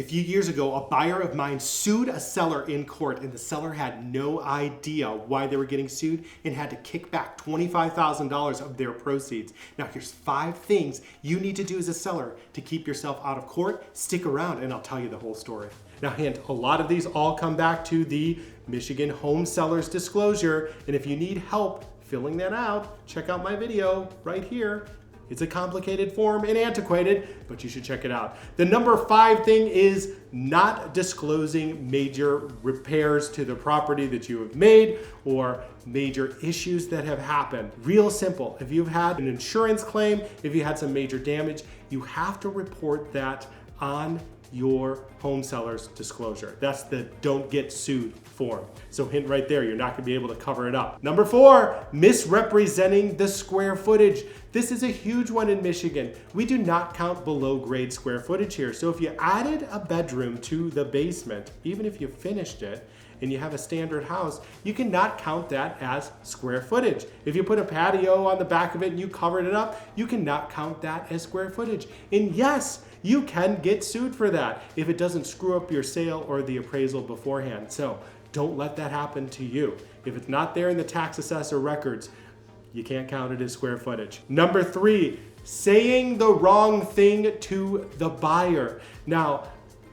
A few years ago, a buyer of mine sued a seller in court, and the seller had no idea why they were getting sued and had to kick back $25,000 of their proceeds. Now, here's 5 things you need to do as a seller to keep yourself out of court. Stick around and I'll tell you the whole story. Now, hint, a lot of these all come back to the Michigan home seller's disclosure, and if you need help filling that out, check out my video right here. It's a complicated form and antiquated, but you should check it out. The number 5 thing is not disclosing major repairs to the property that you have made or major issues that have happened. Real simple. If you've had an insurance claim, if you had some major damage, you have to report that on your home seller's disclosure. That's the don't get sued form. So hint right there, you're not gonna be able to cover it up. Number 4, misrepresenting the square footage. This is a huge one in Michigan. We do not count below grade square footage here. So if you added a bedroom to the basement, even if you finished it, and you have a standard house, you cannot count that as square footage. If you put a patio on the back of it and you covered it up, you cannot count that as square footage. And yes, you can get sued for that if it doesn't screw up your sale or the appraisal beforehand. So don't let that happen to you. If it's not there in the tax assessor records, you can't count it as square footage. Number 3, saying the wrong thing to the buyer. Now,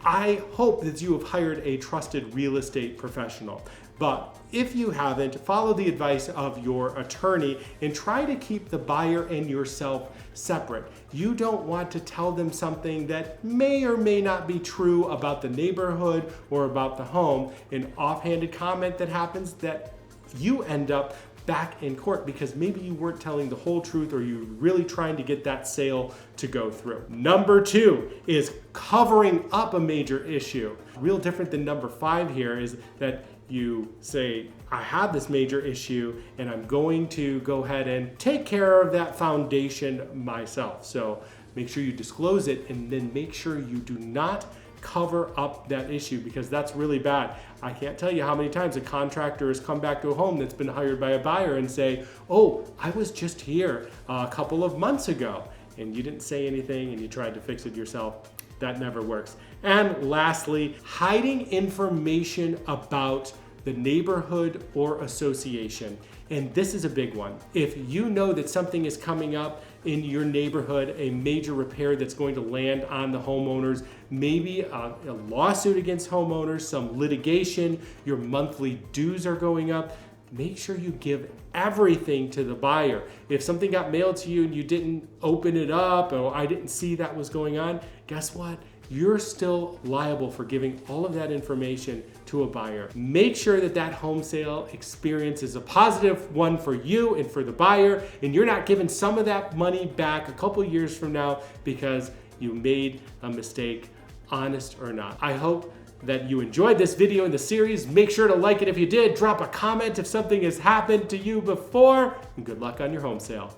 I hope that you have hired a trusted real estate professional, but if you haven't, follow the advice of your attorney and try to keep the buyer and yourself separate. You don't want to tell them something that may or may not be true about the neighborhood or about the home, an offhanded comment that happens that you end up back in court because maybe you weren't telling the whole truth or you're really trying to get that sale to go through. Number 2 is covering up a major issue. Real different than number 5 here is that you say, I have this major issue and I'm going to go ahead and take care of that foundation myself. So make sure you disclose it and then make sure you do not cover up that issue because that's really bad. I can't tell you how many times a contractor has come back to a home that's been hired by a buyer and say, oh, I was just here a couple of months ago and you didn't say anything and you tried to fix it yourself. That never works. And lastly, hiding information about the neighborhood or association. And this is a big one. If you know that something is coming up in your neighborhood, a major repair that's going to land on the homeowners, maybe a lawsuit against homeowners, some litigation, your monthly dues are going up, make sure you give everything to the buyer. If something got mailed to you and you didn't open it up or I didn't see that was going on, guess what? You're still liable for giving all of that information to a buyer. Make sure that that home sale experience is a positive one for you and for the buyer, and you're not giving some of that money back a couple years from now because you made a mistake, honest or not. I hope that you enjoyed this video in the series. Make sure to like it if you did. Drop a comment if something has happened to you before, and good luck on your home sale.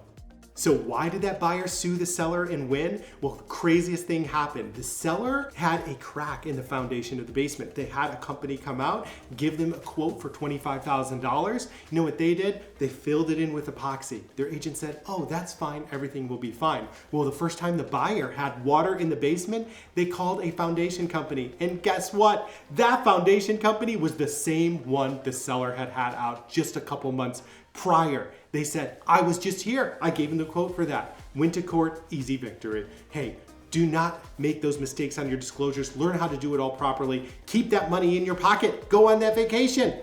So why did that buyer sue the seller and win? Well, the craziest thing happened. The seller had a crack in the foundation of the basement. They had a company come out, give them a quote for $25,000. You know what they did? They filled it in with epoxy. Their agent said, oh, that's fine, everything will be fine. Well, the first time the buyer had water in the basement, they called a foundation company. And guess what? That foundation company was the same one the seller had had out just a couple months prior. They said, I was just here. I gave him the quote for that. Went to court, easy victory. Hey, do not make those mistakes on your disclosures. Learn how to do it all properly. Keep that money in your pocket. Go on that vacation.